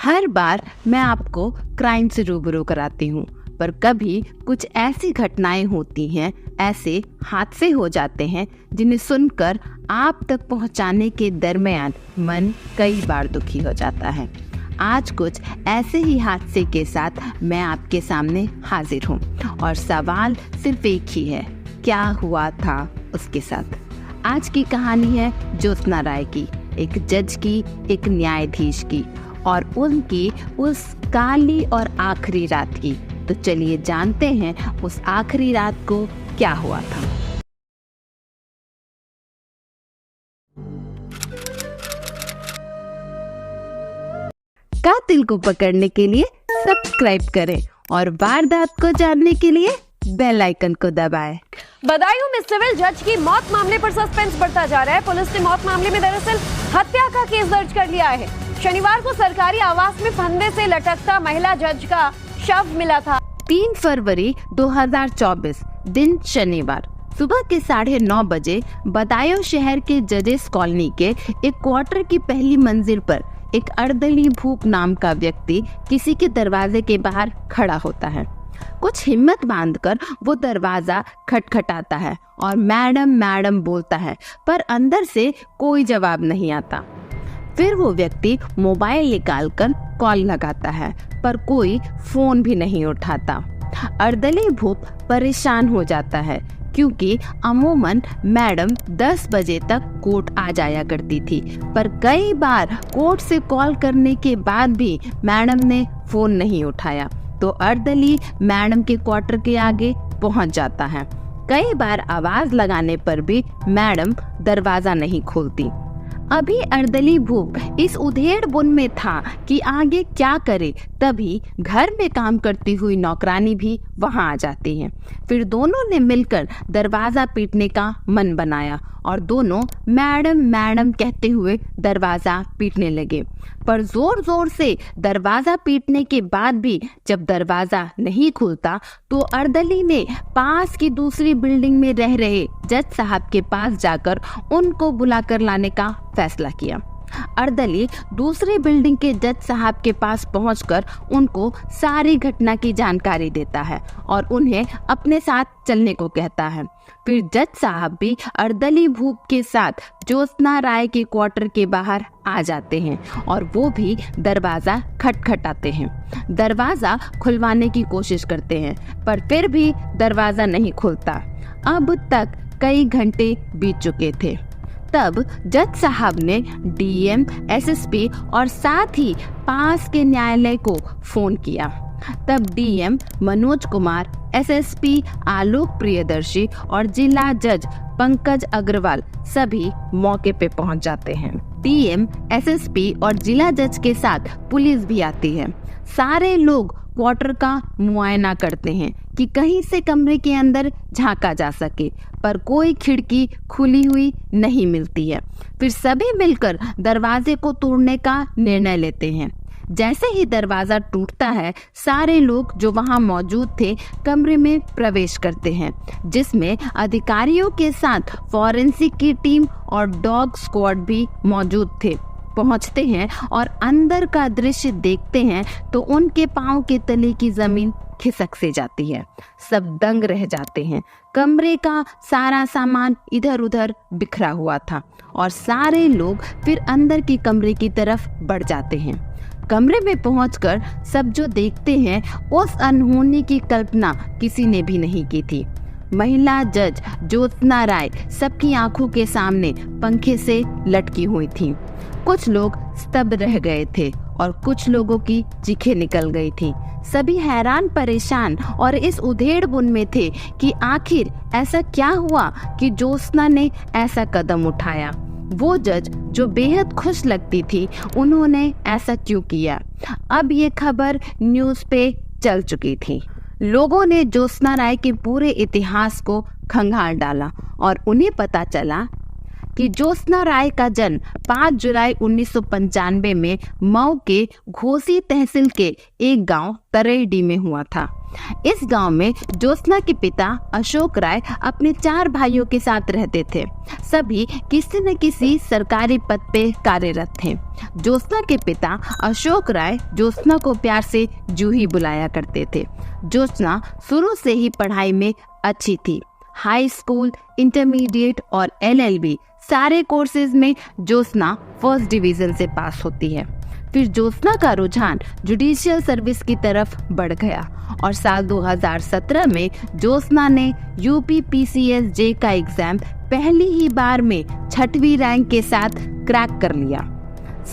हर बार मैं आपको क्राइम से रूबरू कराती हूँ, पर कभी कुछ ऐसी घटनाएं होती हैं, ऐसे हादसे हो जाते हैं जिन्हें सुनकर आप तक पहुँचाने के दरमियान मन कई बार दुखी हो जाता है। आज कुछ ऐसे ही हादसे के साथ मैं आपके सामने हाजिर हूँ और सवाल सिर्फ एक ही है, क्या हुआ था उसके साथ। आज की कहानी है ज्योत्सना राय की, एक जज की, एक न्यायाधीश की और उनकी उस काली और आखिरी रात की। तो चलिए जानते हैं उस आखिरी रात को क्या हुआ था। कातिल को पकड़ने के लिए सब्सक्राइब करें और वारदात को जानने के लिए बेल आइकन को दबाएं। बदायूं में सिविल जज की मौत मामले पर सस्पेंस बढ़ता जा रहा है। पुलिस ने मौत मामले में दरअसल हत्या का केस दर्ज कर लिया है। शनिवार को सरकारी आवास में फंदे से लटकता महिला जज का शव मिला था। 3 फरवरी 2024 दिन शनिवार सुबह के 9:30 बजे बदायूं शहर के जजेस कॉलोनी के एक क्वार्टर की पहली मंजिल पर एक अर्दली भूप नाम का व्यक्ति किसी के दरवाजे के बाहर खड़ा होता है। कुछ हिम्मत बांधकर वो दरवाजा खटखटाता है और मैडम मैडम बोलता है, पर अंदर से कोई जवाब नहीं आता। फिर वो व्यक्ति मोबाइल निकालकर कॉल लगाता है, पर कोई फोन भी नहीं उठाता। अर्दली भूप परेशान हो जाता है, क्योंकि अमूमन मैडम 10 बजे तक कोर्ट आ जाया करती थी, पर कई बार कोर्ट से कॉल करने के बाद भी मैडम ने फोन नहीं उठाया। तो अर्दली मैडम के क्वार्टर के आगे पहुंच जाता है। कई बार आवाज लगाने पर भी मैडम दरवाजा नहीं खोलती। अभी अर्दली भूप इस उधेड़-बुन में था कि आगे क्या करे, तभी घर में काम करती हुई नौकरानी भी वहां आ जाती है। फिर दोनों ने मिलकर दरवाजा पीटने का मन बनाया और दोनों मैडम मैडम कहते हुए दरवाजा पीटने लगे। पर जोर जोर से दरवाजा पीटने के बाद भी जब दरवाजा नहीं खुलता, तो अर्दली ने पास की दूसरी बिल्डिंग में रह रहे जज साहब के पास जाकर उनको बुलाकर लाने का फैसला किया। अर्दली दूसरी बिल्डिंग के जज साहब के पास पहुंचकर उनको सारी घटना की जानकारी देता है और उन्हें अपने साथ चलने को कहता है। फिर जज साहब भी अर्दली भूप के साथ ज्योत्सना राय के क्वार्टर के बाहर आ जाते हैं और वो भी दरवाजा खटखटाते हैं। दरवाजा खुलवाने की कोशिश करते हैं, पर फिर भी दरवाजा नहीं खुलता। अब तक कई घंटे बीत चुके थे। तब जज साहब ने डीएम, एसएसपी और साथ ही पास के न्यायालय को फोन किया। तब डीएम मनोज कुमार, एसएसपी आलोक प्रियदर्शी और जिला जज पंकज अग्रवाल सभी मौके पे पहुंच जाते हैं। डीएम, एसएसपी और जिला जज के साथ पुलिस भी आती है। सारे लोग क्वार्टर का मुआयना करते हैं कि कहीं से कमरे के अंदर झांका जा सके, पर कोई खिड़की खुली हुई नहीं मिलती है। फिर सभी मिलकर दरवाजे को तोड़ने का निर्णय लेते हैं। जैसे ही दरवाजा टूटता है, सारे लोग जो वहां मौजूद थे कमरे में प्रवेश करते हैं, जिसमें अधिकारियों के साथ फॉरेंसिक की टीम और डॉग स्क्वाड भी मौजूद थे। पहुंचते हैं और अंदर का दृश्य देखते हैं तो उनके पांव के तले की जमीन खिसक से जाती है। सब दंग रह जाते हैं। कमरे का सारा सामान इधर उधर बिखरा हुआ था और सारे लोग फिर अंदर के कमरे की तरफ बढ़ जाते हैं। कमरे में पहुंचकर सब जो देखते हैं, उस अनहोनी की कल्पना किसी ने भी नहीं की थी। महिला जज ज्योत्सना राय सबकी आंखों के सामने पंखे से लटकी हुई थी। कुछ लोग स्तब्ध रह गए थे और कुछ लोगों की चीखें निकल गई थी। सभी हैरान परेशान और इस उधेड़-बुन में थे कि आखिर ऐसा क्या हुआ कि ज्योत्सना ने ऐसा कदम उठाया। वो जज जो बेहद खुश लगती थी, उन्होंने ऐसा क्यों किया? अब ये खबर न्यूज़ पे चल चुकी थी। लोगों ने ज्योत्सना राय के पूरे इतिहास को खंगाल डाला और उन्हें पता चला कि ज्योत्सना राय का जन्म 5 जुलाई 1995 में मऊ के घोसी तहसील के एक गांव तरेडी में हुआ था। इस गांव में ज्योत्सना के पिता अशोक राय अपने 4 भाइयों के साथ रहते थे। सभी किसी न किसी सरकारी पद पे कार्यरत थे। ज्योत्सना के पिता अशोक राय ज्योत्सना को प्यार से जूही बुलाया करते थे। ज्योत्सना शुरू से ही पढ़ाई में अच्छी थी। हाई स्कूल, इंटरमीडिएट और LLB सारे कोर्सेज में ज्योत्सना फर्स्ट डिवीजन से पास होती है। फिर ज्योत्सना का रुझान जुडिशियल सर्विस की तरफ बढ़ गया और साल 2017 में ज्योत्सना ने UPPCSJ का एग्जाम पहली ही बार में 6वीं रैंक के साथ क्रैक कर लिया।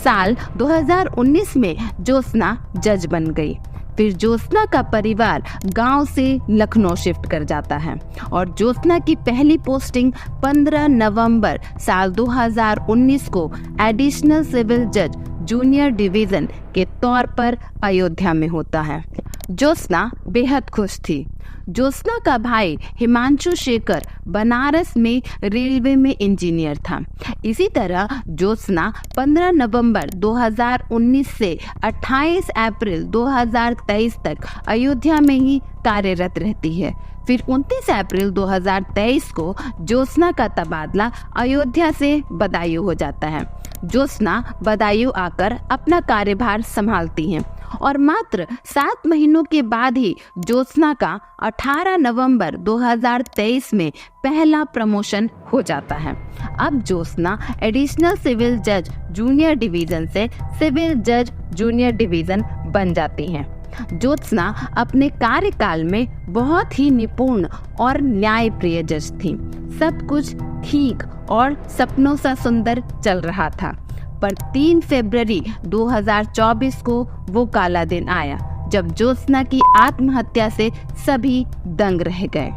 साल 2019 में ज्योत्सना जज बन गई। फिर ज्योत्सना का परिवार गांव से लखनऊ शिफ्ट कर जाता है और ज्योत्सना की पहली पोस्टिंग 15 नवंबर साल 2019 को एडिशनल सिविल जज जूनियर डिवीजन के तौर पर अयोध्या में होता है। ज्योत्सना बेहद खुश थी। ज्योत्सना का भाई हिमांशु शेखर बनारस में रेलवे में इंजीनियर था। इसी तरह ज्योत्सना 15 नवंबर 2019 से 28 अप्रैल 2023 तक अयोध्या में ही कार्यरत रहती है। फिर 29 अप्रैल 2023 को ज्योत्सना का तबादला अयोध्या से बदायूं हो जाता है। ज्योत्सना बदायूं आकर अपना कार्यभार संभालती हैं और मात्र 7 महीनों के बाद ही ज्योत्सना का 18 नवंबर 2023 में पहला प्रमोशन हो जाता है। अब ज्योत्सना एडिशनल सिविल जज जूनियर डिवीजन से सिविल जज जूनियर डिवीजन बन जाती हैं। ज्योत्सना अपने कार्यकाल में बहुत ही निपुण और न्यायप्रिय जज थी। सब कुछ ठीक और सपनों सा सुंदर चल रहा था, पर 3 फरवरी 2024 को वो काला दिन आया जब ज्योत्सना की आत्महत्या से सभी दंग रह गए।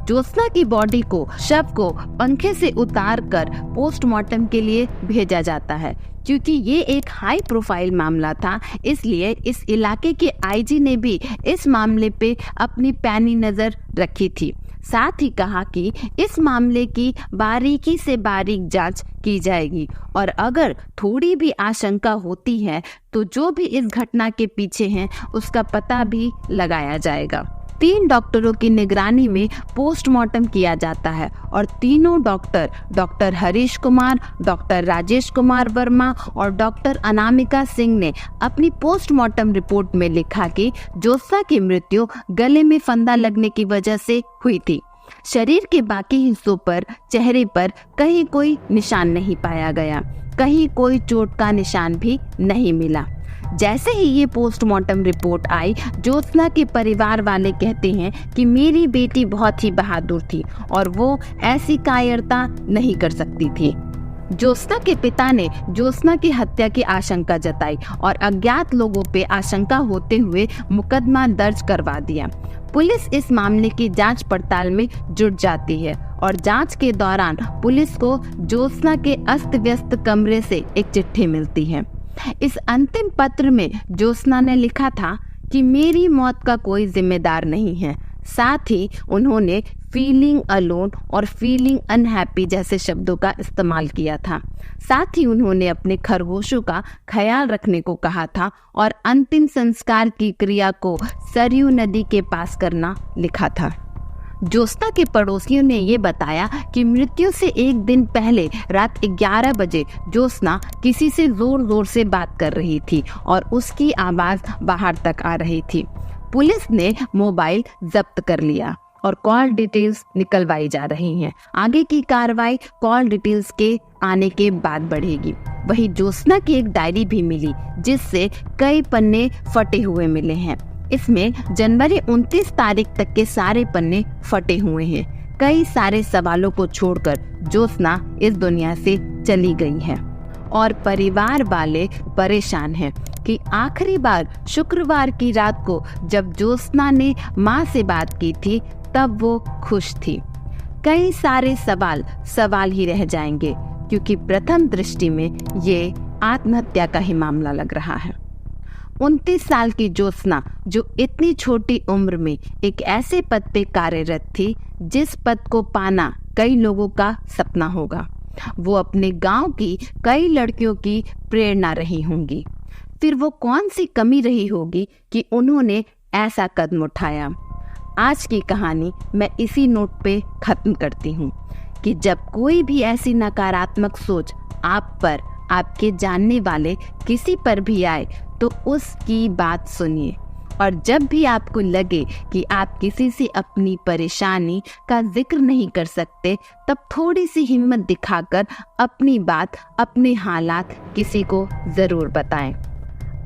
ज्योत्सना की बॉडी को शव को पंखे से उतार कर पोस्टमार्टम के लिए भेजा जाता है। क्योंकि ये एक हाई प्रोफाइल मामला था, इसलिए इस इलाके के IG ने भी इस मामले पे अपनी पैनी नजर रखी थी। साथ ही कहा कि इस मामले की बारीकी से बारीक जांच की जाएगी और अगर थोड़ी भी आशंका होती है तो जो भी इस घटना के पीछे हैं उसका पता भी लगाया जाएगा। 3 डॉक्टरों की निगरानी में पोस्टमार्टम किया जाता है और तीनों डॉक्टर हरीश कुमार, डॉक्टर राजेश कुमार वर्मा और डॉक्टर अनामिका सिंह ने अपनी पोस्टमार्टम रिपोर्ट में लिखा कि ज्योत्सना की मृत्यु गले में फंदा लगने की वजह से हुई थी। शरीर के बाकी हिस्सों पर, चेहरे पर कहीं कोई निशान नहीं पाया गया, कहीं कोई चोट का निशान भी नहीं मिला। जैसे ही ये पोस्टमार्टम रिपोर्ट आई, ज्योत्सना के परिवार वाले कहते हैं कि मेरी बेटी बहुत ही बहादुर थी और वो ऐसी कायरता नहीं कर सकती थी। ज्योत्सना के पिता ने ज्योत्सना की हत्या की आशंका जताई और अज्ञात लोगों पे आशंका होते हुए मुकदमा दर्ज करवा दिया। पुलिस इस मामले की जांच पड़ताल में जुट जाती है और जांच के दौरान पुलिस को ज्योत्सना के अस्त व्यस्त कमरे से एक चिट्ठी मिलती है। इस अंतिम पत्र में ज्योत्सना ने लिखा था कि मेरी मौत का कोई जिम्मेदार नहीं है। साथ ही उन्होंने फीलिंग अलोन और फीलिंग अनहैप्पी जैसे शब्दों का इस्तेमाल किया था। साथ ही उन्होंने अपने खरगोशों का ख्याल रखने को कहा था और अंतिम संस्कार की क्रिया को सरयू नदी के पास करना लिखा था। ज्योत्सना के पड़ोसियों ने ये बताया कि मृत्यु से एक दिन पहले रात 11 बजे ज्योत्सना किसी से जोर से बात कर रही थी और उसकी आवाज बाहर तक आ रही थी। पुलिस ने मोबाइल जब्त कर लिया और कॉल डिटेल्स निकलवाई जा रही हैं। आगे की कार्रवाई कॉल डिटेल्स के आने के बाद बढ़ेगी। वहीं ज्योत्सना की एक डायरी भी मिली जिससे कई पन्ने फटे हुए मिले हैं। इसमें जनवरी 29 तारीख तक के सारे पन्ने फटे हुए हैं। कई सारे सवालों को छोड़कर ज्योत्सना इस दुनिया से चली गई है और परिवार वाले परेशान हैं कि आखिरी बार शुक्रवार की रात को जब ज्योत्सना ने मां से बात की थी तब वो खुश थी। कई सारे सवाल ही रह जाएंगे क्योंकि प्रथम दृष्टि में ये आत्महत्या का ही मामला लग रहा है। 29 साल की ज्योत्सना जो इतनी छोटी उम्र में एक ऐसे पद पे कार्यरत थी जिस पद को पाना कई लोगों का सपना होगा। वो अपने गांव की कई लड़कियों की प्रेरणा रही होंगी। फिर वो कौन सी कमी रही होगी कि उन्होंने ऐसा कदम उठाया। आज की कहानी मैं इसी नोट पे खत्म करती हूँ कि जब कोई भी ऐसी नकारात्मक सोच आप पर, आपके जानने वाले किसी पर भी आए तो उसकी बात सुनिए। और जब भी आपको लगे कि आप किसी से अपनी परेशानी का जिक्र नहीं कर सकते, तब थोड़ी सी हिम्मत दिखाकर अपनी बात, अपने हालात किसी को ज़रूर बताएं।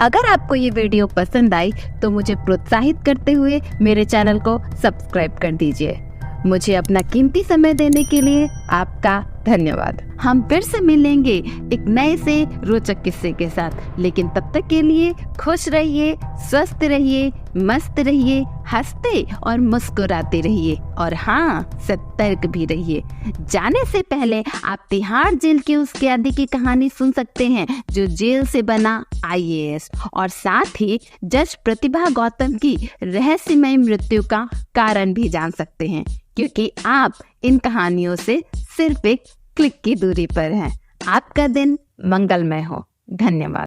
अगर आपको ये वीडियो पसंद आई तो मुझे प्रोत्साहित करते हुए मेरे चैनल को सब्सक्राइब कर दीजिए। मुझे अपना कीमती समय देने के लिए आपका धन्यवाद। हम फिर से मिलेंगे एक नए से रोचक किस्से के साथ, लेकिन तब तक के लिए खुश रहिए, स्वस्थ रहिए, मस्त रहिए, हंसते और मुस्कुराते रहिए और हाँ, सतर्क भी रहिए। जाने से पहले आप तिहाड़ जेल के उस कैदी की कहानी सुन सकते हैं जो जेल से बना IAS, और साथ ही जज प्रतिभा गौतम की रहस्यमय मृत्यु का कारण भी जान सकते हैं, क्योंकि आप इन कहानियों से सिर्फ एक क्लिक की दूरी पर हैं। आपका दिन मंगलमय हो। धन्यवाद।